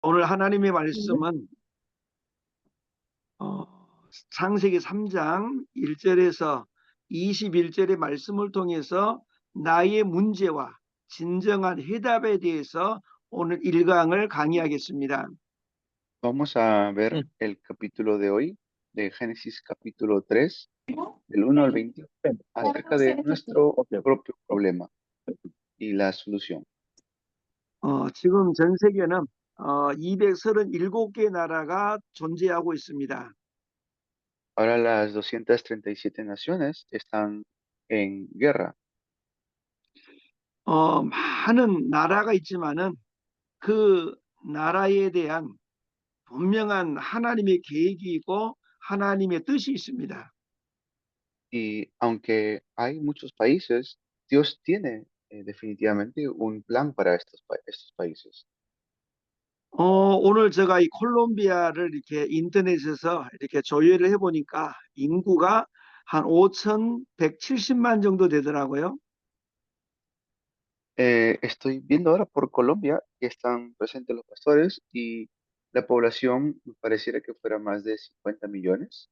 오늘 하나님의 네. 말씀은 어, 창세기 3장 1절에서 21절의 말씀을 통해서 나의 문제와 진정한 해답에 대해서 오늘 1강을 강의하겠습니다. Vamos a ver el capítulo de hoy de Génesis capítulo 3 del 1 al 20, acerca de nuestro propio problema y la solución. 지금 전 세계는 237개 나라가 존재하고 있습니다. Ahora las 237 naciones están en guerra. 많은 나라가 있지만은 그 나라에 대한 분명한 하나님의 계획이 있고 하나님의 뜻이 있습니다. Y aunque hay muchos países, Dios tiene definitivamente un plan para estos países. 오늘 제가 이 콜롬비아를 이렇게 인터넷에서 이렇게 조회를 해보니까 인구가 한 5,170만 정도 되더라고요. Estoy viendo ahora por Colombia que están presentes los pastores y la población pareciera que fuera más de 50 millones.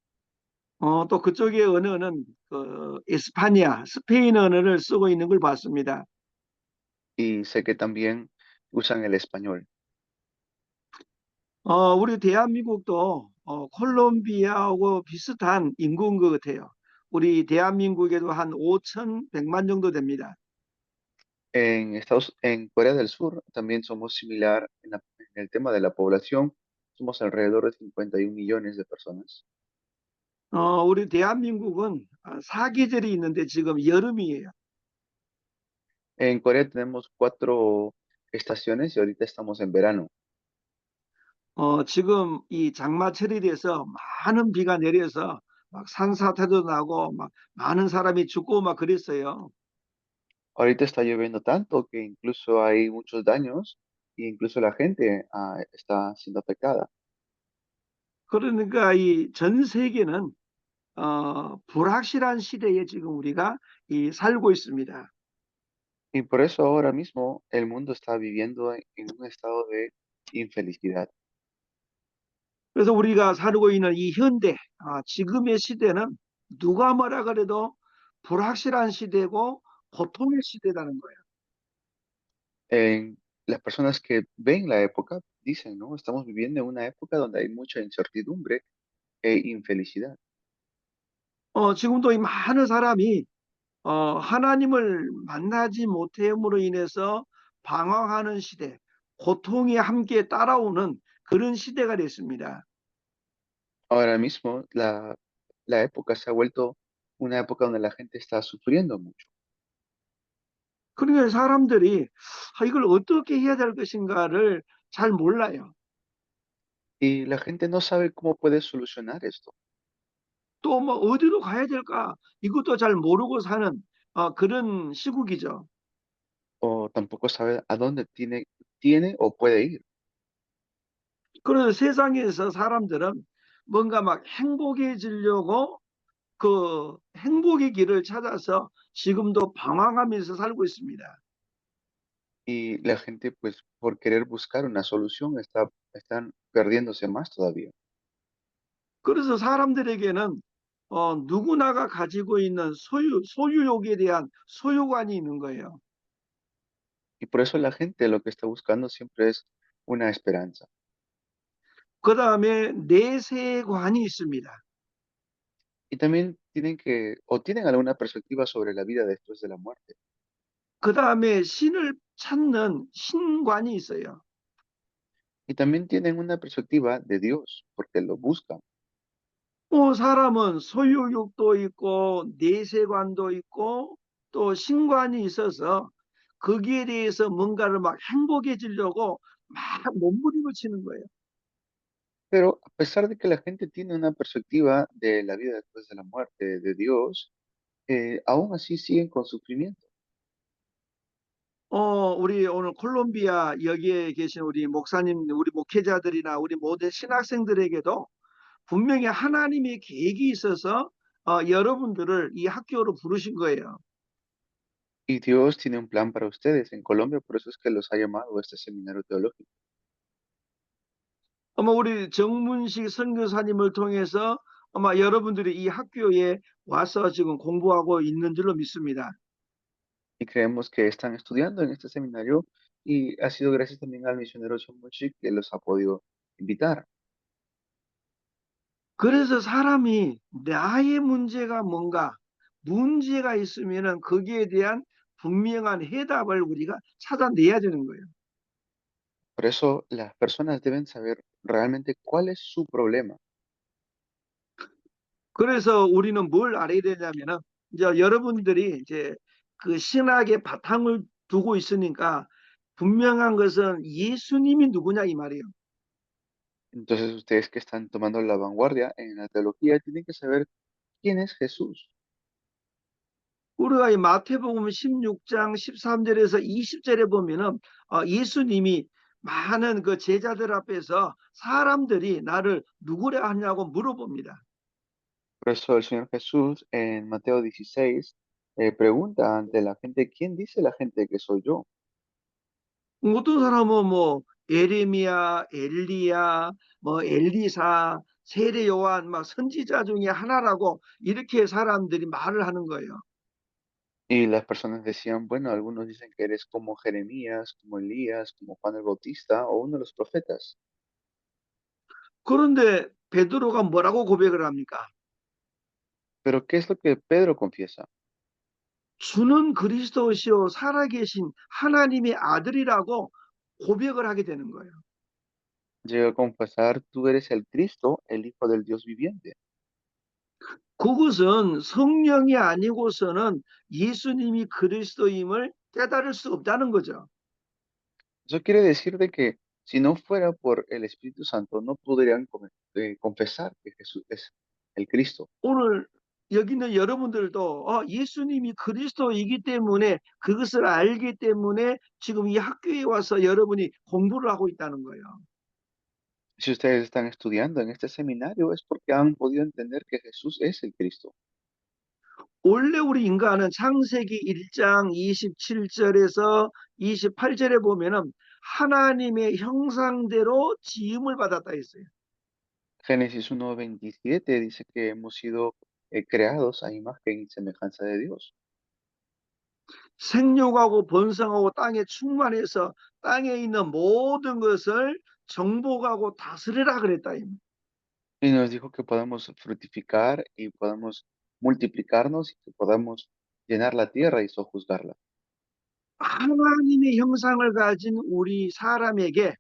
또 그쪽의 언어는 그 에스파냐, 스페인 언어를 쓰고 있는 걸 봤습니다. Y sé que también usan el español. 우리 대한민국도 콜롬비아하고 비슷한 인구인 것 같아요. 우리 대한민국에도 한 5,100만 정도 됩니다. En Corea del Sur también somos similar en el tema de la población. Somos alrededor de 51 millones de personas. 우리 대한민국은 사계절이 있는데 지금 여름이에요. En Corea tenemos 4 estaciones y ahorita estamos en verano. 지금 이 장마철이 돼서 많은 비가 내려서 막 산사태도 나고 막 많은 사람이 죽고 막 그랬어요. Ahorita está lloviendo tanto que incluso hay muchos daños e incluso la gente está siendo afectada. 그러니까 이 전 세계는 불확실한 시대에 지금 우리가 살고 있습니다. Y por eso ahora mismo el mundo está viviendo en un estado de infelicidad. 그래서 우리가 살고 있는 이 현대, 지금의 시대는 누가 뭐라 그래도 불확실한 시대고 고통의 시대라는 거예요. Las personas que ven la época dicen, ¿no? Estamos viviendo en una época donde hay mucha incertidumbre e infelicidad. 지금도 이 많은 사람이 하나님을 만나지 못함으로 인해서 방황하는 시대, 고통이 함께 따라오는 그런 시대가 됐습니다. Ahora mismo la época se ha vuelto una época donde la gente está sufriendo mucho. 그러니까 사람들이 이걸 어떻게 해야 될 것인가를 잘 몰라요. Y la gente no sabe cómo puede solucionar esto. 또 뭐 어디로 가야 될까? 이것도 잘 모르고 사는 그런 시국이죠. O tampoco sabe a dónde tiene o puede ir. 그래서 세상에서 사람들은 뭔가 막 행복해지려고 그 행복의 길을 찾아서 지금도 방황하면서 살고 있습니다. Y la gente, pues, por querer buscar una solución, están perdiéndose más todavía. 그래서 사람들에게는 누구나가 가지고 있는 소유욕에 대한 소유관이 있는 거예요. Y por eso la gente lo que está buscando siempre es una esperanza. 그 다음에 내세관이 있습니다. Y también tienen alguna perspectiva sobre la vida después de la muerte. 그 다음에 신을 찾는 신관이 있어요. Y también tienen una perspectiva de Dios, porque lo buscan. 사람은 소유욕도 있고 내세관도 있고 또 신관이 있어서 거기에 대해서 뭔가를 막 행복해지려고 막 몸부림을 치는 거예요. Pero a pesar de que la gente tiene una perspectiva de la vida después de la muerte de Dios, aún así siguen con sufrimiento. 우리 오늘 콜롬비아 여기에 계신 우리 목사님, 우리 목회자들이나 우리 모든 신학생들에게도 분명히 하나님의 계획이 있어서 여러분들을 이 학교로 부르신 거예요. Y Dios tiene un plan para ustedes en Colombia, por eso es que los ha llamado a este seminario teológico. 아마 우리 정문식 선교사님을 통해서 아마 여러분들이 이 학교에 와서 지금 공부하고 있는 줄로 믿습니다. Y creemos que están estudiando en este seminario y ha sido gracias también al misionero John Munchik que los ha podido invitar. 그래서 사람이 나의 문제가 뭔가 문제가 있으면은 거기에 대한 분명한 해답을 우리가 찾아내야 되는 거예요. Por eso las personas deben saber realmente cuál es su problema. 그래서 우리는 뭘 알아야 되냐면은 이제 여러분들이 이제 그 신학의 바탕을 두고 있으니까 분명한 것은 예수님이 누구냐 이 말이에요. Entonces ustedes que están tomando la vanguardia en la teología tienen que saber quién es Jesús. 우리가 이 마태복음 16장 13절에서 20절에 보면은 예수님이 많은 그 제자들 앞에서 사람들이 나를 누구라 하냐고 물어봅니다. Por eso el Señor Jesús en Mateo 16 pregunta ante la gente, ¿quién dice la gente que soy yo? 어떤 사람은 뭐 에레미야, 엘리야, 뭐 엘리사, 세례 요한, 막 선지자 중에 하나라고 이렇게 사람들이 말을 하는 거예요. Y las personas decían, bueno, algunos dicen que eres como Jeremías, como Elías, como Juan el Bautista o uno de los profetas. 그런데 베드로가 뭐라고 고백을 합니까? Pero ¿qué es lo que Pedro confiesa? 주는 그리스도시요 살아계신 하나님의 아들이라고 고백을 하게 되는 거예요. Llega a confesar, tú eres el Cristo, el Hijo del Dios viviente. 그것은 성령이 아니고서는 예수님이 그리스도임을 깨달을 수 없다는 거죠. Eso quiere decir de que si no fuera por el Espíritu Santo, no podrían confesar que Jesús es el Cristo. 오늘 여기 있는 여러분들도 예수님이 그리스도이기 때문에 그것을 알기 때문에 지금 이 학교에 와서 여러분이 공부를 하고 있다는 거예요. Si ustedes están estudiando en este seminario es porque han podido entender que Jesús es el Cristo. 원래 우리 인간은 창세기 1장 27절에서 28절에 보면은 하나님의 형상대로 지음을 받았다 했어요. Génesis 1:27 dice que hemos sido creados a imagen y semejanza de Dios. 생육하고 번성하고 땅에 충만해서 땅에 있는 모든 것을 정복하고 다스리라 그랬다. Y nos dijo que podamos fructificar y podamos multiplicarnos y que podamos llenar la tierra y sojuzgarla. 하나님의 형상을 가진 우리 사람에게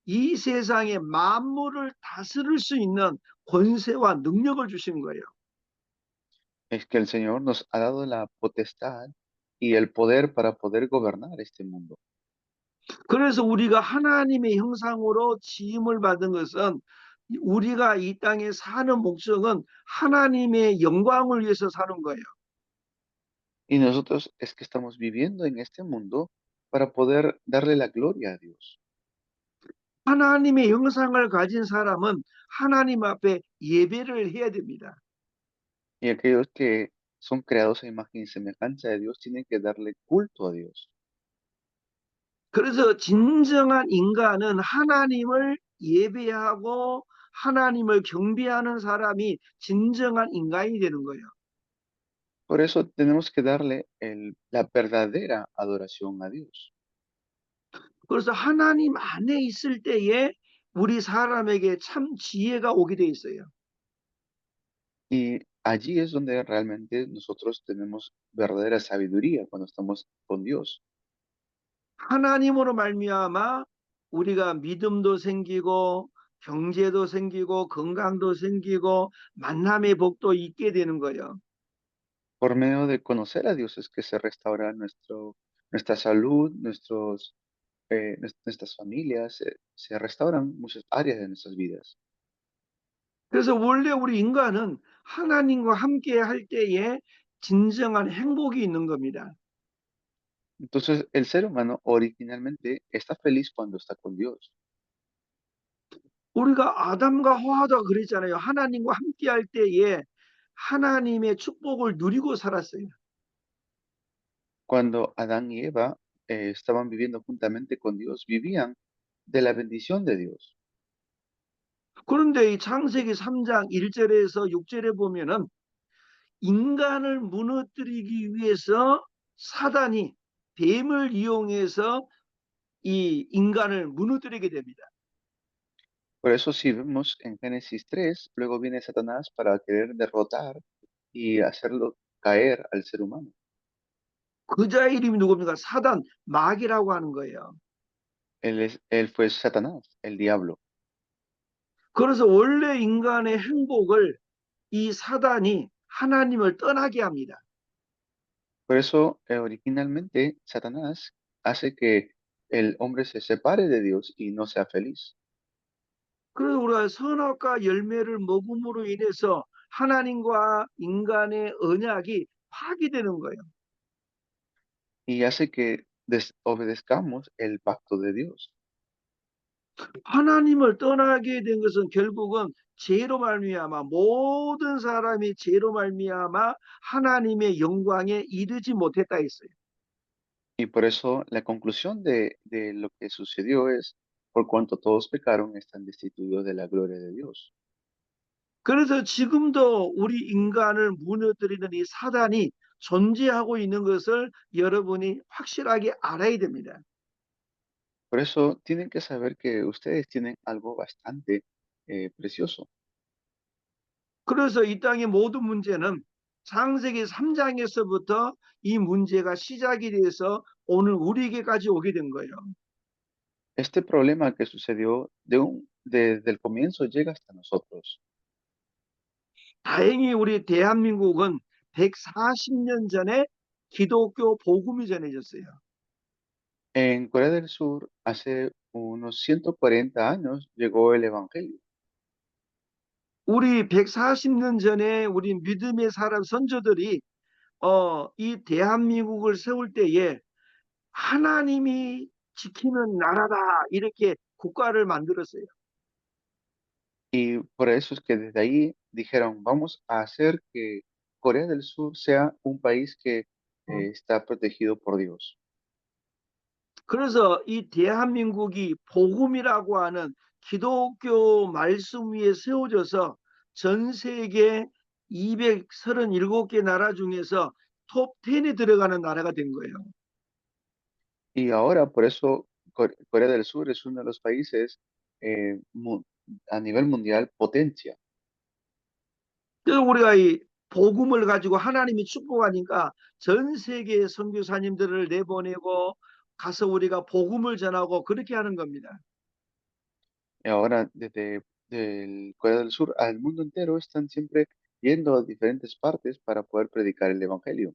이 세상의 만물을 다스릴 수 있는 권세와 능력을 주신 거예요. Es que el Señor nos ha dado la potestad y el poder para poder gobernar este mundo. 그래서 우리가 하나님의 형상으로 지음을 받은 것은 우리가 이 땅에 사는 목적은 하나님의 영광을 위해서 사는 거예요. Y nosotros es que estamos viviendo en este mundo para poder darle la gloria a Dios. 하나님의 형상을 가진 사람은 하나님 앞에 예배를 해야 됩니다. Y aquellos que son creados a imagen y semejanza de Dios tienen que darle culto a Dios. 그래서 진정한 인간은 하나님을 예배하고 하나님을 경배하는 사람이 진정한 인간이 되는 거예요. Por eso tenemos que darle la verdadera adoración a Dios. 그래서 하나님 안에 있을 때에 우리 사람에게 참 지혜가 오게 돼 있어요. Y allí es donde realmente nosotros tenemos verdadera sabiduría cuando estamos con Dios. 하나님으로 말미암아 우리가 믿음도 생기고 경제도 생기고 건강도 생기고 만남의 복도 있게 되는 거예요. Por medio de conocer a Dios es que se restaura nuestra salud, nuestras familias, se restauran muchas áreas de nuestras vidas. 그래서 원래 우리 인간은 하나님과 함께 할 때에 진정한 행복이 있는 겁니다. Entonces, el ser humano originalmente está feliz cuando está con Dios. 우리가 아담과 하와도 그랬잖아요. 하나님과 함께 할 때에 하나님의 축복을 누리고 살았어요. Cuando Adán y Eva estaban viviendo juntamente con Dios, vivían de la bendición de Dios. 그런데 이 창세기 3장 1절에서 6절에 보면은 인간을 무너뜨리기 위해서 사단이 뱀을 이용해서 이 인간을 무너뜨리게 됩니다. Por eso si vemos en Génesis 3, luego viene Satanás para querer derrotar y hacerlo caer al ser humano. 그자의 이름이 누굽니까? 사단, 마귀라고 하는 거예요. Él fue Satanás, el diablo. 그래서 원래 인간의 행복을 이 사단이 하나님을 떠나게 합니다. Por eso, originalmente, Satanás hace que el hombre se separe de Dios y no sea feliz. 그래서 우리가 선악과 열매를 먹음으로 인해서 하나님과 인간의 언약이 파기되는 거예요. Y hace que desobedezcamos el pacto de Dios. 하나님을 떠나게 된 것은 결국은 죄로 말미암아 모든 사람이 죄로 말미암아 하나님의 영광에 이르지 못했다 했어요. Y por eso la conclusión de lo que sucedió es, por cuanto todos pecaron, están destituidos de la gloria de Dios. 그래서 지금도 우리 인간을 무너뜨리는 이 사단이 존재하고 있는 것을 여러분이 확실하게 알아야 됩니다. Por eso tienen que saber que ustedes tienen algo bastante precioso. 그래서 이 땅의 모든 문제는 창세기 3장에서부터 이 문제가 시작이 돼서 오늘 우리에게까지 오게 된 거예요. Este problema que sucedió desde el comienzo llega hasta nosotros. 다행히 우리 대한민국은 140년 전에 기독교 복음이 전해졌어요. En Corea del Sur, hace unos 140 años, llegó el Evangelio. 우리 140년 전에 우리 믿음의 사람 선조들이 이 대한민국을 세울 때에 하나님이 지키는 나라다 이렇게 국가를 만들었어요. Y por eso es que desde ahí dijeron, vamos a hacer que Corea del Sur sea un país que está protegido por Dios. 그래서 이 대한민국이 복음이라고 하는 기독교 말씀 위에 세워져서 전 세계 237개 나라 중에서 톱 10에 들어가는 나라가 된 거예요. Y ahora, por eso, Corea del Sur es uno de los países a nivel mundial potencia. 그래서 우리가 이 복음을 가지고 하나님이 축복하니까 전 세계 선교사님들을 내보내고 가서 우리가 복음을 전하고 그렇게 하는 겁니다. Y ahora, desde Corea del Sur al mundo entero, están siempre yendo a diferentes partes para poder predicar el Evangelio.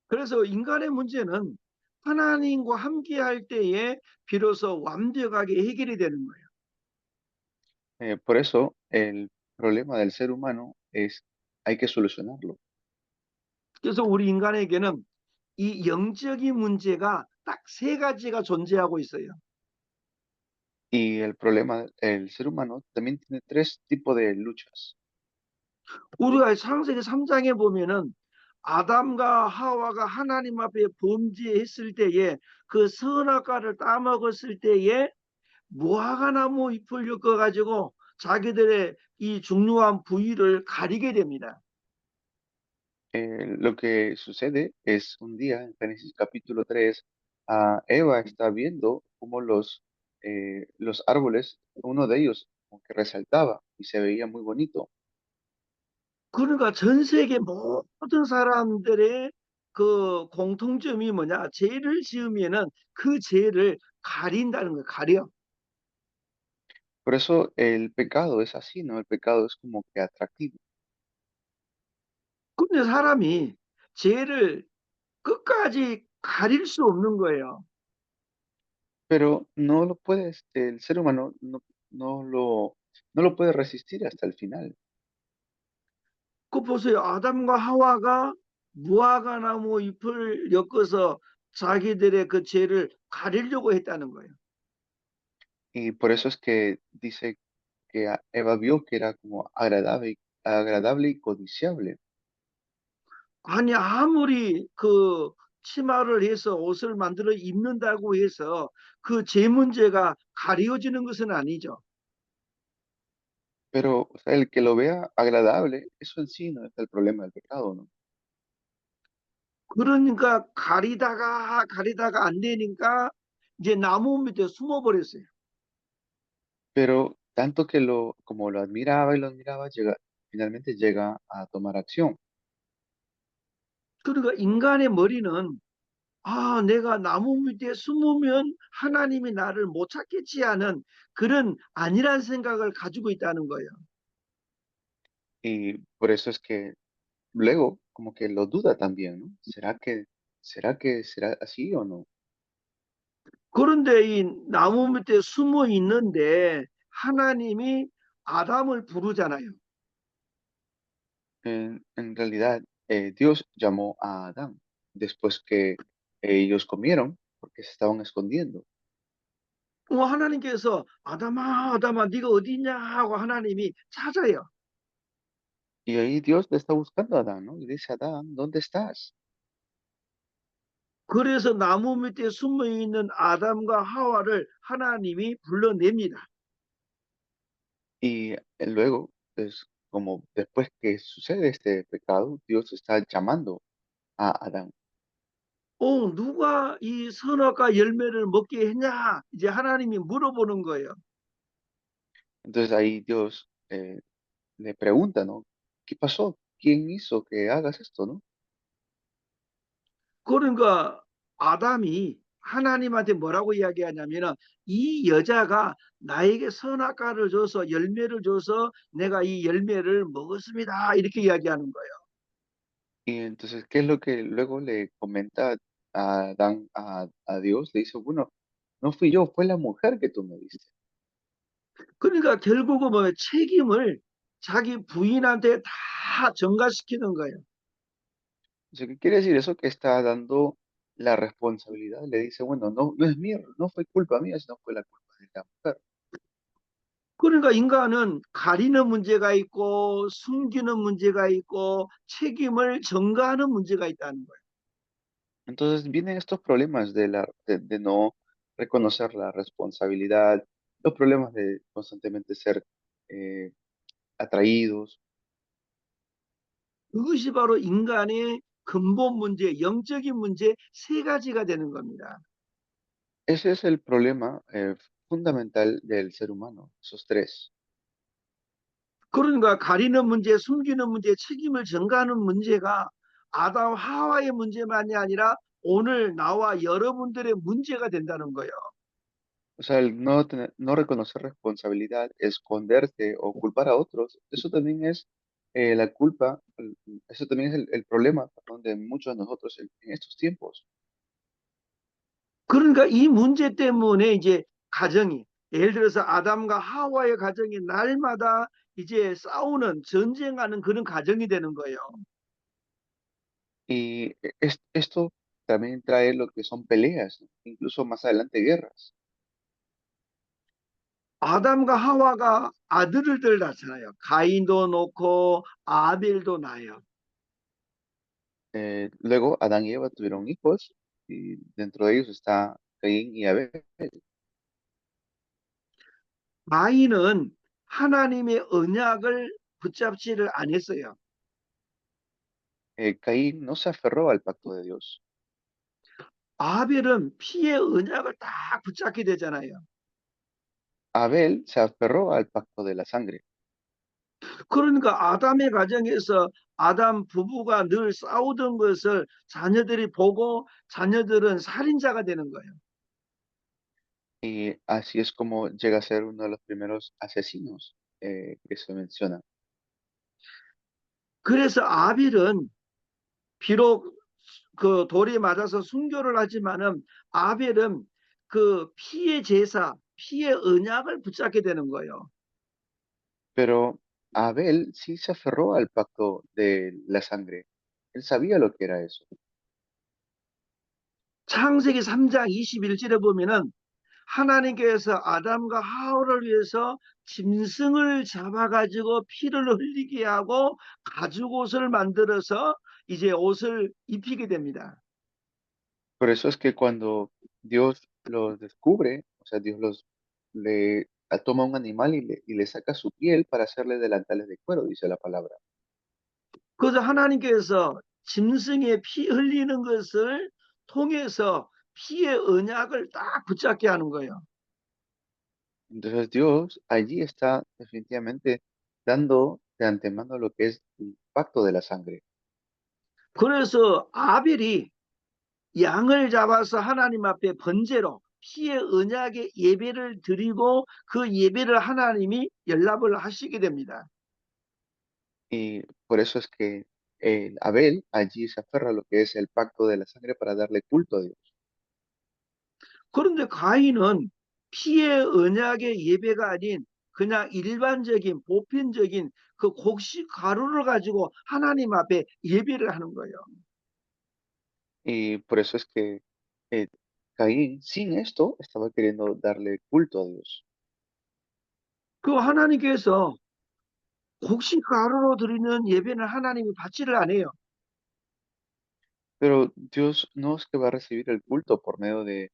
그래서 인간의 문제는 하나님과 함께 할 때에 비로소 완벽하게 해결이 되는 거예요. Por eso, el problema del ser humano es, hay que solucionarlo. 그래서 우리 인간에게는 이 영적인 문제가 딱 세 가지가 존재하고 있어요. Y el problema, el ser humano también tiene tres tipos de luchas. 우리가 창세기 3장에 보면은 아담과 하와가 하나님 앞에 범죄했을 때에 그 선악과를 따먹었을 때에 무화과 나무 잎을 엮어 가지고 자기들의 이 중요한 부위를 가리게 됩니다. Lo que sucede es un día en Génesis capítulo 3, Eva está viendo cómo los árboles, uno de ellos como que resaltaba y se veía muy bonito. 그러니까 전 세계 모든 사람들의 그 공통점이 뭐냐? 죄를 지으면은 그 죄를 가린다는 거예요. 가려. Por eso el pecado es así, ¿no? El pecado es como que atractivo. 근데 사람이 죄를 끝까지 가릴 수 없는 거예요. Pero no lo puedes, el ser humano no lo puede resistir hasta el final. 그 보세요. 아담과 하와가 무화과 나무 잎을 엮어서 자기들의 그 죄를 가리려고 했다는 거예요. Y por eso es que dice que Eva vio que era como agradable y codiciable. 아니 아무리 그 치마를 해서 옷을 만들어 입는다고 해서 그 죄 문제가 가려지는 것은 아니죠. Pero, o sea, el que lo vea agradable, eso en sí no es el problema del pecado, ¿no? 그러니까 가리다가 안 되니까 이제 나무 밑에 숨어 버렸어요. Pero tanto que como lo admiraba, finalmente llega a tomar acción. 그러니까 인간의 머리는 내가 나무 밑에 숨으면 하나님이 나를 못 찾겠지 하는 그런 안일한 생각을 가지고 있다는 거예요. Y por eso es que luego como que lo duda también, ¿no? ¿Será que será así o no? 그런데 이 나무 밑에 숨어 있는데 하나님이 아담을 부르잖아요. En realidad, Dios llamó a Adán después que ellos comieron porque se estaban escondiendo. 하나님께서 아담아, 네가 어디 있냐 하고 하나님이 찾아요. Y ahí Dios le está buscando a Adán, ¿no? Y dice, Adán, ¿dónde estás? 그래서 나무 밑에 숨어 있는 아담과 하와를 하나님이 불러냅니다. Y luego, pues, como después que sucede este pecado, Dios está llamando a Adán. 누가 이 선악과 열매를 먹게 했냐? 이제 하나님이 물어보는 거예요. Entonces ahí Dios le pregunta, ¿no? ¿Qué pasó? ¿Quién hizo que hagas esto, no? 그러니까 아담이 하나님한테 뭐라고 이야기하냐면은 이 여자가 나에게 선악과를 줘서 열매를 줘서 내가 이 열매를 먹었습니다. 이렇게 이야기하는 거예요. Y entonces, ¿qué es lo que luego le comenta a Adán a Dios? Le dice, bueno, no fui yo, fue la mujer que tú me diste. 그러니까 결국은 뭐 책임을 자기 부인한테 다 전가시키는 거예요. O sea, ¿qué quiere decir eso? Que está dando la responsabilidad. Le dice, bueno, no, no es mío, no fue culpa mía, sino fue la culpa de la mujer. 그러니까 인간은 가리는 문제가 있고 숨기는 문제가 있고 책임을 전가하는 문제가 있다는 거예요. Entonces vienen estos problemas de no reconocer la responsabilidad, los problemas de constantemente ser eh, atraídos. 그것이 바로 인간의 근본 문제, 영적인 문제 세 가지가 되는 겁니다. Ese es el problema fundamental del ser humano, esos tres. 그러니까 가리는 문제, 숨기는 문제, 책임을 전가하는 문제가 아담 하와의 문제만이 아니라 오늘 나와 여러분들의 문제가 된다는 거예요. O sea, el no reconocer responsabilidad, esconderse o culpar a otros, eso también es la culpa, eso también es el problema, perdón, de muchos de nosotros en estos tiempos. 그러니까 이 문제 때문에 이제 가정이 예를 들어서 아담과 하와의 가정이 날마다 이제 싸우는 전쟁하는 그런 가정이 되는 거예요. Y esto también trae lo que son peleas, ¿no? Incluso más adelante guerras. 아담과 하와가 아들을 낳잖아요. 가인도 놓고 아벨도 낳아요. Luego Adán y Eva tuvieron hijos y dentro de ellos está Caín y Abel. 가인은 하나님의 언약을 붙잡지를 않았어요. Caín no se aferró al pacto de Dios. 아벨은 피의 언약을 딱 붙잡게 되잖아요. Abel se aferró al pacto de la sangre. 그러니까 아담의 가정에서 아담 부부가 늘 싸우던 것을 자녀들이 보고 자녀들은 살인자가 되는 거예요. Y así es como llega a ser uno de los primeros asesinos que se menciona. 그래서 아벨은 비록 그 돌이 맞아서 순교를 하지만은 아벨은 그 피의 제사, 피의 언약을 붙잡게 되는 거예요. Pero Abel sí se aferró al pacto de la sangre. Él sabía lo que era eso. 창세기 3장 21절에 보면은 하나님께서 아담과 하와를 위해서 짐승을 잡아가지고 피를 흘리게 하고 가죽 옷을 만들어서 이제 옷을 입히게 됩니다. Por eso es que cuando Dios los descubre, o sea, Dios le toma un animal y le saca su piel para hacerle delantales de cuero, dice la palabra. 그래서 하나님께서 짐승의 피 흘리는 것을 통해서 피의 언약을 딱 붙잡게 하는 거예요. Entonces Dios allí está definitivamente dando de antemano lo que es el pacto de la sangre. 그래서 아벨이 양을 잡아서 하나님 앞에 번제로 피의 언약의 예배를 드리고 그 예배를 하나님이 연락을 하시게 됩니다. Y por eso es que Abel allí se aferra a lo que es el pacto de la sangre para darle culto a Dios. 그런데 가인은 피의 언약의 예배가 아닌 그냥 일반적인 보편적인 그 곡식 가루를 가지고 하나님 앞에 예배를 하는 거예요. Y por eso es que eh, Caín, sin esto, estaba queriendo darle culto a Dios. 그 하나님께서 곡식 가루로 드리는 예배는 하나님이 받지를 않아요. Pero Dios no es que va a recibir el culto por medio de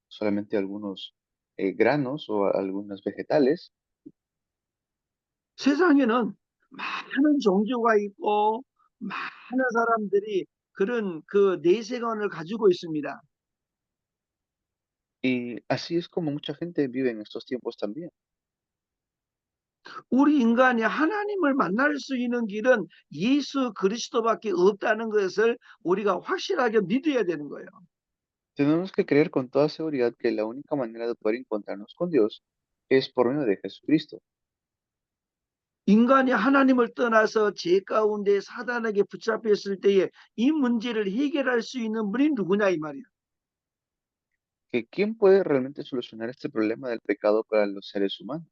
solamente algunos granos o algunos vegetales. 세상에는 많은 종교가 있고 많은 사람들이 그런 그 내세관을 가지고 있습니다. Y así es como mucha gente vive en estos tiempos también. 우리 인간이 하나님을 만날 수 있는 길은 예수 그리스도밖에 없다는 것을 우리가 확실하게 믿어야 되는 거예요. Tenemos que creer con toda seguridad que la única manera de poder encontrarnos con Dios es por medio de Jesucristo. 인간이 하나님을 떠나서 죄 가운데 사단에게 붙잡혔을 때에 이 문제를 해결할 수 있는 분이 누구냐 이 말이에요. Que ¿quién puede realmente solucionar este problema del pecado para los seres humanos?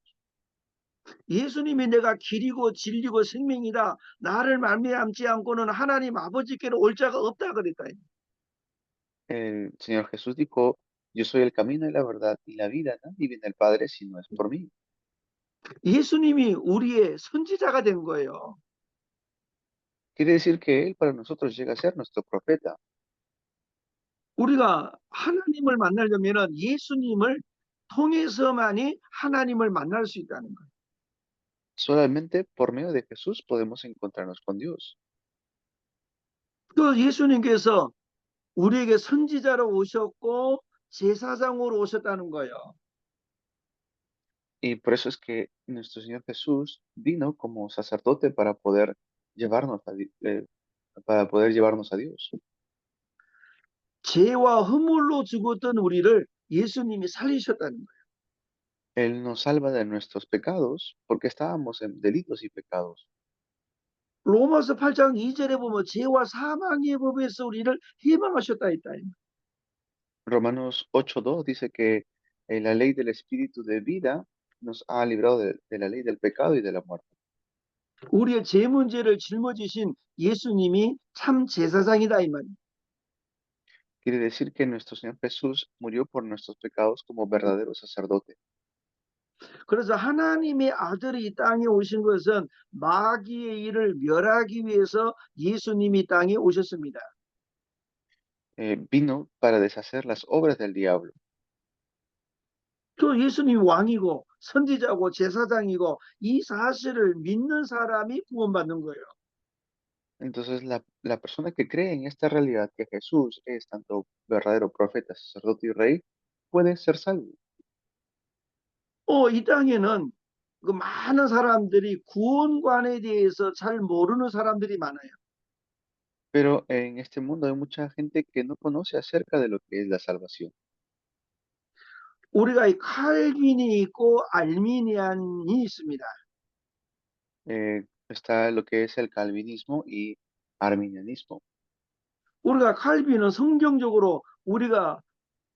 예수님이 내가 길이고 진리고 생명이다. 나를 말미암지 않고는 하나님 아버지께로 올 자가 없다 그랬다. El Señor Jesús dijo, yo soy el camino y la verdad y la vida, nadie viene al Padre si no es por mí. 예수님이 우리의 선지자가 된 거예요. Quiere decir que Él para nosotros llega a ser nuestro profeta. 우리가 하나님을 만나려면은 예수님을 통해서만이 하나님을 만날 수 있다는 거예요. Solamente por medio de Jesús podemos encontrarnos con Dios. 그 예수님께서 우리에게 선지자로 오셨고 제사장으로 오셨다는 거예요. Y por eso es que nuestro Señor Jesús vino como sacerdote para poder para poder llevarnos a Dios. 죄와 허물로 죽었던 우리를 예수님이 살리셨다는 거예요. Él nos salva de nuestros pecados porque estábamos en delitos y pecados. 로마서 8장 2절에 보면 죄와 사망의 법에서 우리를 해방하셨다 했다. Romanos 8:2 dice que la ley del Espíritu de vida nos ha librado de la ley del pecado y de la muerte. 우리의 죄 문제를 짊어지신 예수님이 참 제사장이다 이 말이에요. Quiere decir que nuestro Señor Jesús murió por nuestros pecados como verdadero sacerdote. 그래서 하나님의 아들이 이 땅에 오신 것은 마귀의 일을 멸하기 위해서 예수님이 땅에 오셨습니다. Vino para deshacer las obras del diablo. 또 예수님이 왕이고 선지자고 제사장이고 이 사실을 믿는 사람이 구원받는 거예요. Entonces, la persona que cree en esta realidad que Jesús es tanto verdadero profeta, sacerdote y rey, puede ser salvo. 이 땅에는 그 많은 사람들이 구원관에 대해서 잘 모르는 사람들이 많아요. Pero en este mundo hay mucha gente que no conoce acerca de lo que es la salvación. 우리가 이 칼빈이 있고 알미니안이 있습니다. Está lo que es el calvinismo y arminianismo. 우리가 칼빈은 성경적으로 우리가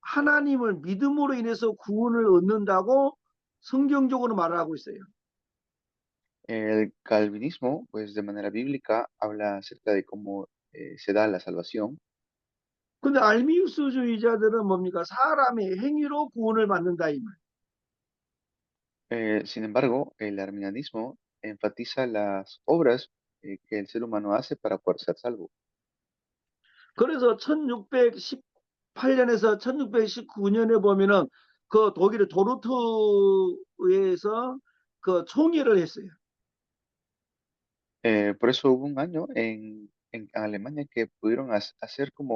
하나님을 믿음으로 인해서 구원을 얻는다고 성경적으로 말을 하고 있어요. El calvinismo, pues de manera bíblica, habla acerca de cómo se da la salvación. 근데 알미우스주의자들은 뭡니까? 사람의 행위로 구원을 받는다 이 말. Sin embargo, el arminianismo enfatiza las obras que el ser humano hace para poder ser salvo. 그래서 1618년에서 1619년에 보면은 그 독일의 도르트에서 그 총회를 했어요. Por eso hubo un año en Alemania que pudieron hacer como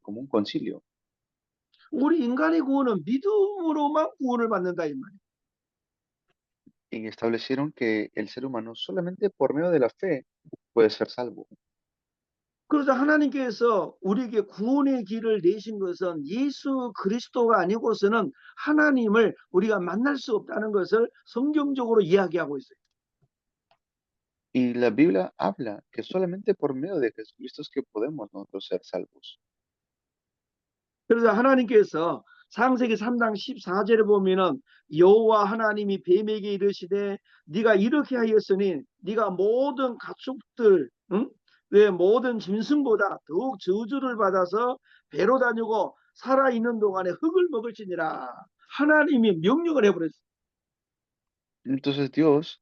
como un concilio 우리 인간의 구원은 믿음으로만 구원을 받는다 이 말이에요. y establecieron que el ser humano solamente por medio de la fe puede ser salvo. 그래서 하나님께서 우리에게 구원의 길을 내신 것은 예수 그리스도가 아니고서는 하나님을 우리가 만날 수 없다는 것을 성경적으로 이야기하고 있어요. Y la Biblia habla que solamente por medio de Jesucristo es que podemos nosotros ser salvos. 그래서 하나님께서 창세기 3장 14절에 보면은 여호와 하나님이 뱀에게 이르시되 네가 이렇게 하였으니 네가 모든 가축들 응? 왜 모든 짐승보다 더욱 저주를 받아서 배로 다니고 살아있는 동안에 흙을 먹을지니라. 하나님이 명령을 해버렸어요. Entonces Dios,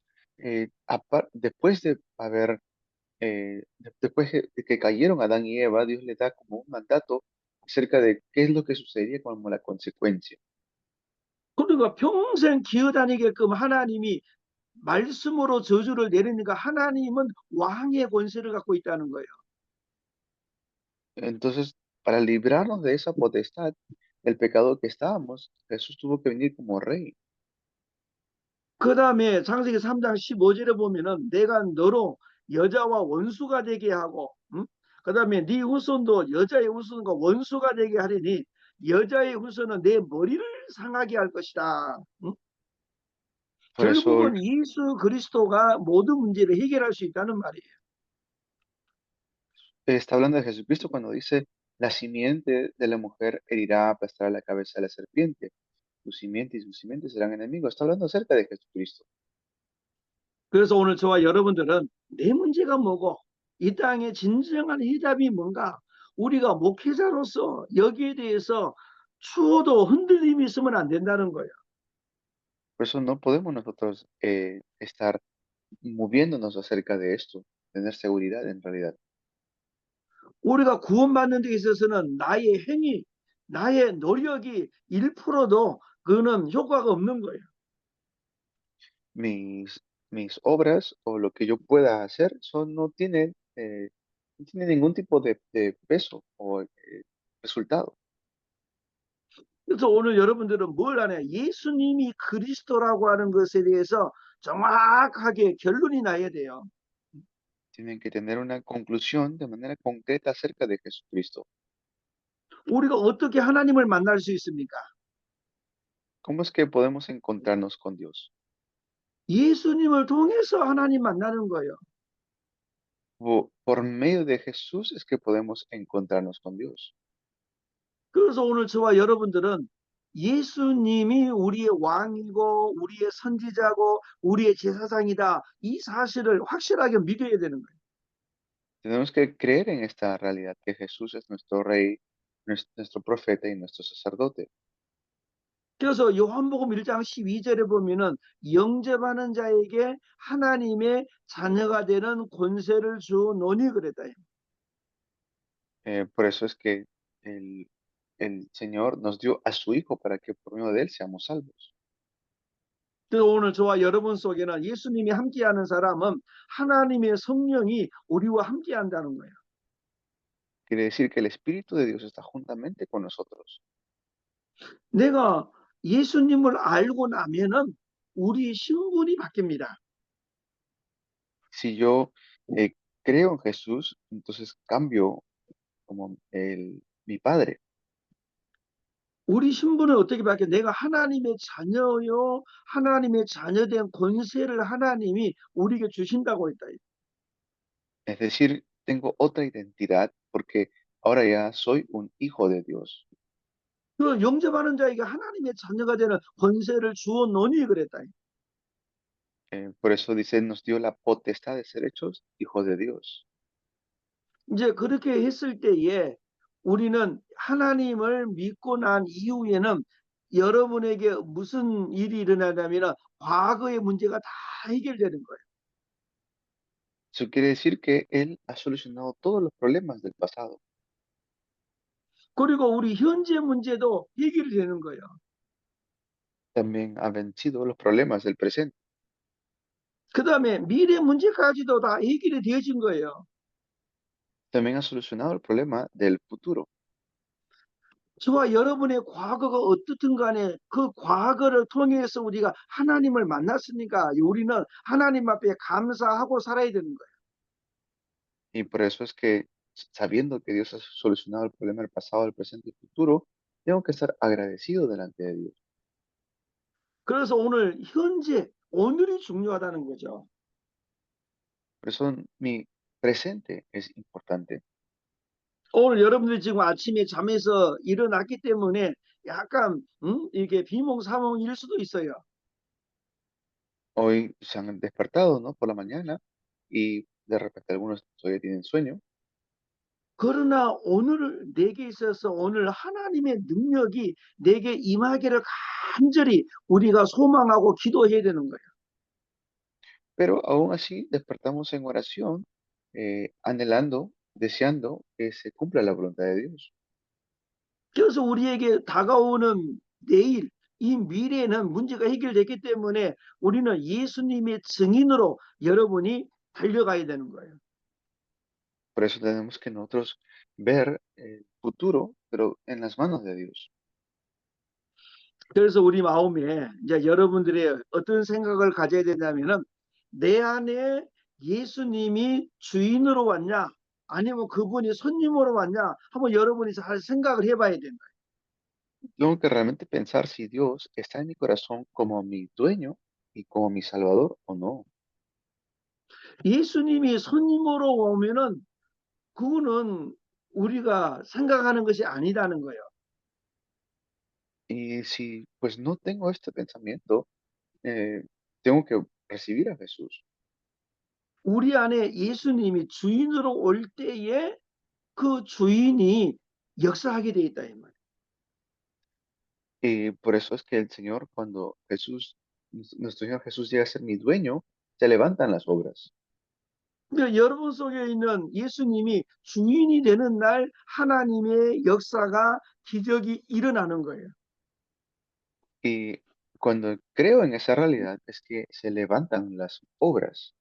después de haber, de que cayeron Adán y Eva, Dios le da como un mandato acerca de qué es lo que sucedería como la consecuencia. 그러니까 평생 기어다니게끔 하나님이 말씀으로 저주를 내리니까 하나님은 왕의 권세를 갖고 있다는 거예요. Entonces, para librarnos de esa potestad, del pecado que estábamos, Jesús tuvo que venir como rey. 그 다음에 창세기 3장 15절에 보면은 내가 너로 여자와 원수가 되게 하고, 응? 그 다음에 네 후손도 여자의 후손과 원수가 되게 하리니 여자의 후손은 내 머리를 상하게 할 것이다. 응? Por eso 결국은 예수 그리스도가 모든 문제를 해결할 수 있다는 말이에요. está hablando de Jesucristo cuando dice, la simiente de la mujer herirá, aplastará la cabeza de la serpiente. Tu simiente y sus simientes serán enemigos. Está hablando acerca de Jesucristo. 그래서 오늘 저와 여러분들은 내 문제가 뭐고 이 땅의 진정한 해답이 뭔가 우리가 목회자로서 여기에 대해서 추호도 흔들림이 있으면 안 된다는 거예요. Por eso no podemos nosotros estar moviéndonos acerca de esto, tener seguridad en realidad. 우리가 구원받는 데 있어서는 나의 행위, 나의 노력이 1%도 그거는 효과가 없는 거예요. Mis, mis obras o lo que yo pueda hacer no tienen ningún tipo de peso o resultado. 그래서 오늘 여러분들은 뭘 하냐? 예수님이 그리스도라고 하는 것에 대해서 정확하게 결론이 나야 돼요. Tienen que tener una conclusión de manera concreta acerca de Jesucristo. 우리가 어떻게 하나님을 만날 수 있습니까? ¿Cómo es que podemos encontrarnos con Dios? 예수님을 통해서 하나님 만나는 거예요. Por medio de Jesús es que podemos encontrarnos con Dios. 그래서 오늘 저와 여러분들은 예수님이 우리의 왕이고 우리의 선지자고 우리의 제사장이다. 이 사실을 확실하게 믿어야 되는 거예요. Tenemos que creer en esta realidad, que Jesús es nuestro Rey, nuestro profeta y nuestro sacerdote. 그래서 요한복음 1장 12절에 보면은 영접하는 자에게 하나님의 자녀가 되는 권세를 주노니 그랬다. Por eso es que el, el Señor nos dio a su Hijo para que por medio de Él seamos salvos. 그래서 오늘 저와 여러분 속에는 예수님이 함께하는 사람은 하나님의 성령이 우리와 함께한다는 거예요. Quiere decir que el Espíritu de Dios está juntamente con nosotros. 내가 예수님을 알고 나면은 우리 신분이 바뀝니다. Si yo creo en Jesús, entonces cambio como mi Padre. 우리 신분은 어떻게 바뀌어? 내가 하나님의 자녀요, 하나님의 자녀된 권세를 하나님이 우리에게 주신다고 했다. Es decir, tengo otra identidad porque ahora ya soy un hijo de Dios. 그 영접하는 자에게 하나님의 자녀가 되는 권세를 주었노니 그랬다. Por eso dice, nos dio la potestad de ser hechos hijos de Dios. 이제 그렇게 했을 때에 우리는 하나님을 믿고 난 이후에는 여러분에게 무슨 일이 일어나냐면 과거의 문제가 다 해결되는 거예요. Eso quiere decir que Él ha solucionado todos los problemas del pasado. 그리고 우리 현재 문제도 해결이 되는 거예요. También ha vencido los problemas del presente. 그 다음에 미래 문제까지도 다 해결이 되어진 거예요. También ha solucionado el problema del futuro. 저와 여러분의 과거가 어떻든 간에 그 과거를 통해서 우리가 하나님을 만났으니까 우리는 하나님 앞에 감사하고 살아야 되는 거예요. Y por eso es que, sabiendo que Dios ha solucionado el problema del pasado, del presente y futuro, tengo que estar agradecido delante de Dios. 그래서 오늘 현재, 오늘이 중요하다는 거죠. Por eso mi presente es importante. 오늘 여러분들이 지금 아침에 잠에서 일어났기 때문에 약간 이게 비몽사몽일 수도 있어요. Hoy se han despertado, ¿no? Por la mañana y de repente algunos todavía tienen sueño, 그러나 오늘 내게 있어서 오늘 하나님의 능력이 내게 임하기를 간절히 우리가 소망하고 기도해야 되는 거예요. pero aún así despertamos en oración, anhelando, deseando que se cumpla la voluntad de Dios. 그래서 우리에게 다가오는 내일, 이 미래에는 문제가 해결됐기 때문에 우리는 예수님의 증인으로 여러분이 달려가야 되는 거예요. Por eso tenemos que nosotros ver el futuro, pero en las manos de Dios. 그래서 우리 마음에 이제 여러분들의 어떤 생각을 가져야 되냐면은 내 안에 예수님이 주인으로 왔냐 아니면 그분이 손님으로 왔냐 한번 여러분이 잘 생각을 해봐야 된다. Tengo que realmente pensar si Dios está en mi corazón como mi dueño y como mi salvador o no. 예수님이 손님으로 오면은 그거는 우리가 생각하는 것이 아니라는 거예요. Y si pues no tengo este pensamiento, tengo que recibir a Jesús. 우리 안에 예수님이 주인으로 올 때에 그 주인이 역사하게 돼 있다 이 말이에요. Y por eso es que el Señor, cuando Jesús, nuestro Señor Jesús llega a ser mi dueño, se levantan las obras. 그러니까 여러분 속에 있는 예수님이 주인이 되는 날 하나님의 역사가 기적이 일어나는 거예요. Y cuando creo en esa realidad es que se levantan las obras.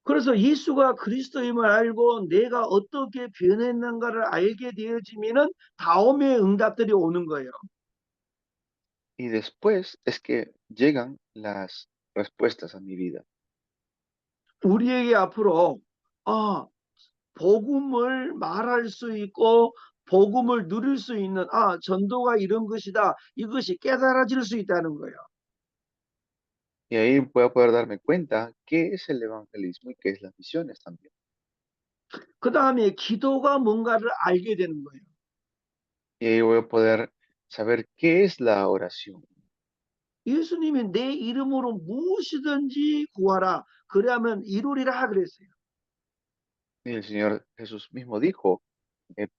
그래서 예수가 그리스도임을 알고 내가 어떻게 변했는가를 알게 되어지면은 다음의 응답들이 오는 거예요. Y después es que llegan las respuestas a mi vida. 우리에게 앞으로 아, 복음을 말할 수 있고 복음을 누릴 수 있는 전도가 이런 것이다. 이것이 깨달아질 수 있다는 거예요. Y ahí voy a poder darme cuenta qué es el evangelismo y qué es las misiones también. 그다음에 기도가 뭔가를 알게 되는 거예요. Y ahí voy a poder saber qué es la oración. 예수님이 내 이름으로 무엇이든지 구하라. 그러면 이루리라 그랬어요. Y el Señor Jesús mismo dijo,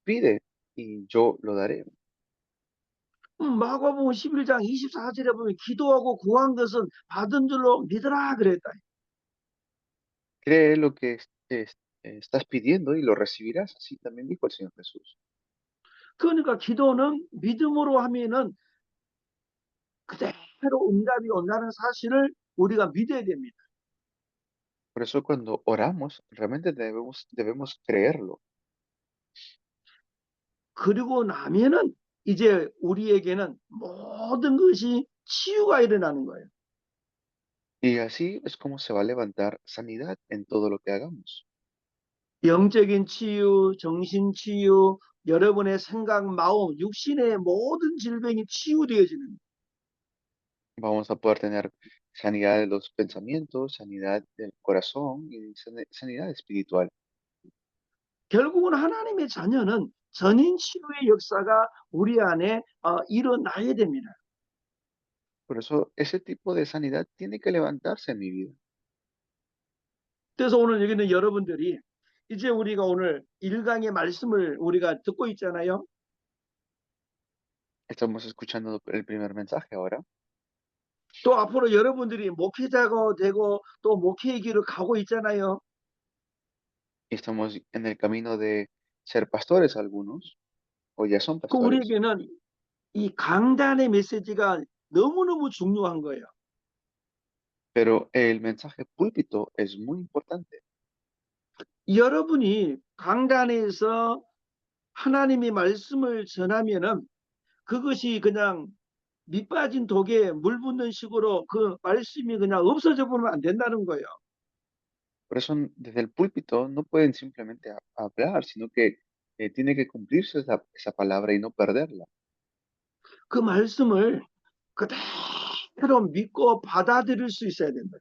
pide y yo lo daré. 마가복음 11장 24절에 보면 기도하고 구한 것은 받은 줄로 믿으라 그랬다. Cree lo que estás pidiendo y lo recibirás. Así también dijo el Señor Jesús. 그러니까 기도는 믿음으로 하면은 그대로 응답이 온다는 사실을 우리가 믿어야 됩니다. Por eso cuando oramos, realmente debemos creerlo. 그리고 나면은 이제 우리에게는 모든 것이 치유가 일어나는 거예요. Y así es como se va a levantar sanidad en todo lo que hagamos. 영적인 치유, 정신 치유, 여러분의 생각, 마음, 육신의 모든 질병이 치유되어지는 거예요. Vamos a poder tener sanidad de los pensamientos, sanidad del corazón y sanidad espiritual. 결국은 하나님의 자녀는 전인 치유의 역사가 우리 안에 일어나야 됩니다. Por eso ese tipo de sanidad tiene que levantarse en mi vida. 그래서 오늘 여기는 여러분들이 이제 우리가 오늘 1강의 말씀을 우리가 듣고 있잖아요. Estamos escuchando el primer mensaje ahora 또 앞으로 여러분들이 목회자가 되고 또 목회의 길을 가고 있잖아요. y estamos en el camino de ser pastores algunos. o ya son 그 pastores. 우리에게는 이 강단의 메시지가 너무너무 중요한 거예요. Pero el mensaje púlpito es muy importante. 여러분이 강단에서 하나님의 말씀을 전하면은 그것이 그냥 밑 빠진 독에 물 붓는 식으로 그 말씀이 그냥 없어져 버리면 안 된다는 거예요. Por eso desde el púlpito no pueden simplemente hablar, sino que tiene que cumplirse esa palabra y no perderla. 그 말씀을 그대로 믿고 받아들일 수 있어야 된다.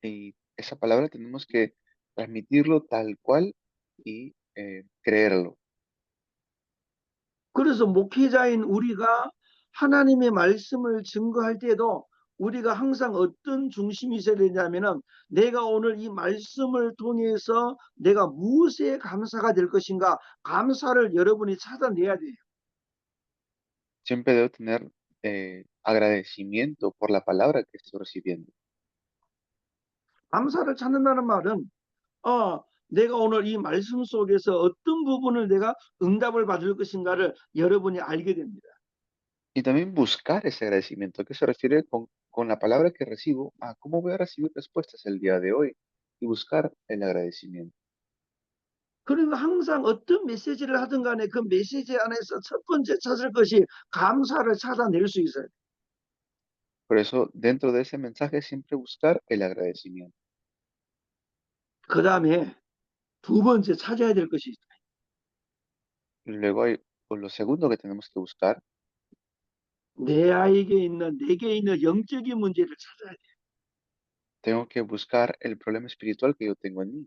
Y esa palabra tenemos que transmitirlo tal cual y creerlo. 그래서 목회자인 우리가 하나님의 말씀을 증거할 때도 우리가 항상 어떤 중심이 있어야 되냐면은 내가 오늘 이 말씀을 통해서 내가 무엇에 감사가 될 것인가 감사를 여러분이 찾아내야 돼요. Siempre debo tener agradecimiento por la palabra que estoy recibiendo. 감사를 찾는다는 말은 내가 오늘 이 말씀 속에서 어떤 부분을 내가 응답을 받을 것인가를 여러분이 알게 됩니다. Y también buscar ese agradecimiento, que se refiere con la palabra que recibo a cómo voy a recibir respuestas el día de hoy y buscar el agradecimiento. 그리고 항상 어떤 메시지를 하든 간에 그 메시지 안에서 첫 번째 찾을 것이 감사를 찾아낼 수 있어요. Por eso, dentro de ese mensaje, siempre buscar el agradecimiento. 그 다음에 두 번째 찾아야 될 것이 있어요. Y luego hay, pues, lo segundo que tenemos que buscar, 내게 있는 영적인 문제를 찾아야 돼요. tengo que buscar el problema espiritual que yo tengo en mí.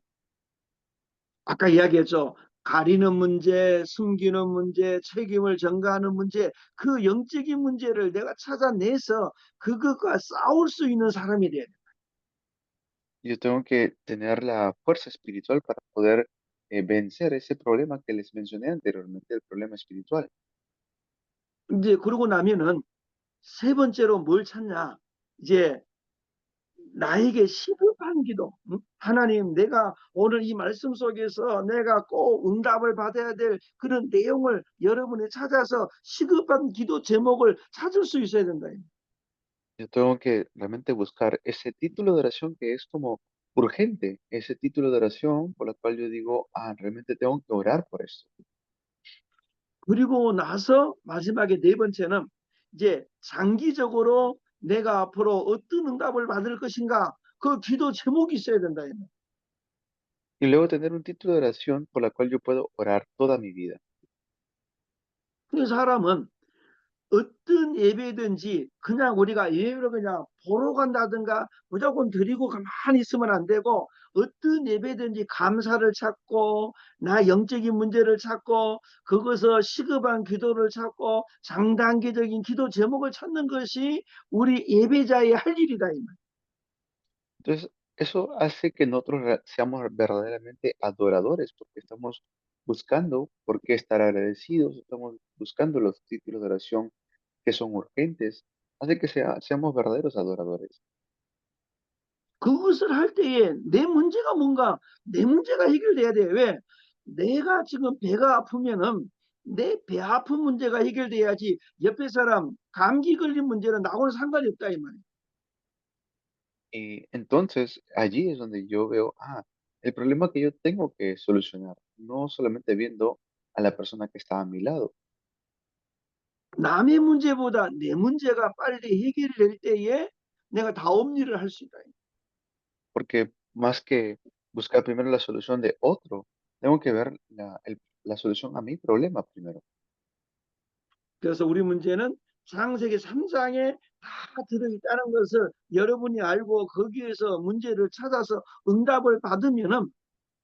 아까 이야기했죠. 가리는 문제, 숨기는 문제, 책임을 전가하는 문제, 그 영적인 문제를 내가 찾아내서 그것과 싸울 수 있는 사람이 돼야 돼요. Yo tengo que tener la fuerza espiritual para poder vencer ese problema que les mencioné anteriormente, el problema espiritual. 이제 그러고 나면은 세 번째로 뭘 찾냐? 이제 나에게 시급한 기도. 응? 하나님, 내가 오늘 이 말씀 속에서 내가 꼭 응답을 받아야 될 그런 내용을 여러분이 찾아서 시급한 기도 제목을 찾을 수 있어야 된다. Yo tengo que realmente buscar ese título de oración que es como urgente, ese título de oración por la cual yo digo, realmente tengo que orar por esto. 그리고 나서 마지막에 네 번째는 이제 장기적으로 내가 앞으로 어떤 응답을 받을 것인가 그 기도 제목이 있어야 된다. Y luego tener un título de oración por la cual yo puedo orar toda mi vida. 그 사람은 어떤 예배든지 그냥 우리가 예배를 그냥 보러 간다든가 무조건 드리고 가만히 있으면 안 되고 어떤 예배든지 감사를 찾고 나 영적인 문제를 찾고 그것을 시급한 기도를 찾고 장단기적인 기도 제목을 찾는 것이 우리 예배자의 할 일이다. 이 말. Entonces, eso hace que nosotros seamos verdaderamente adoradores, porque estamos buscando por qué estar agradecidos, estamos buscando los títulos de oración que son urgentes, hace que seamos verdaderos adoradores. 그것을 할 때에 내 문제가 뭔가 내 문제가 해결돼야 돼. 왜? 내가 지금 배가 아프면은 내 배 아픈 문제가 해결돼야지 옆에 사람 감기 걸린 문제는 나하고는 상관이 없다 이 말이야. Y entonces allí es donde yo veo, el problema que yo tengo que solucionar, no solamente viendo a la persona que está a mi lado, 남의 문제보다 내 문제가 빨리 해결될 때에 내가 다음 일을 할 수 있다. porque más que buscar primero la solución de otro, tengo que ver la solución a mi problema primero. 그래서 우리 문제는 창세기 3장에 다 들어있다는 것을 여러분이 알고 거기에서 문제를 찾아서 응답을 받으면은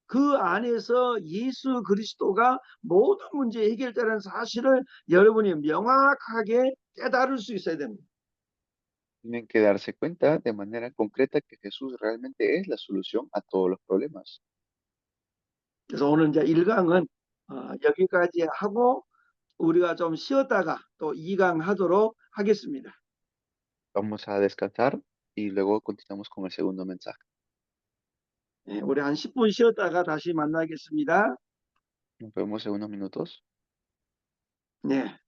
그 안에서 예수 그리스도가 모든 문제 해결자라는 사실을 여러분이 명확하게 깨달을 수 있어야 됩니다. Tienen que darse cuenta de manera concreta que Jesús realmente es la solución a todos los problemas. 그래서 오늘 이제 1강은 여기까지 하고 우리가 좀 쉬었다가 또 2강 하도록 하겠습니다. Vamos a descansar y luego continuamos con el segundo mensaje. 네, 우리 한 10분 쉬었다가 다시 만나겠습니다. Nos vemos en unos minutos. 네.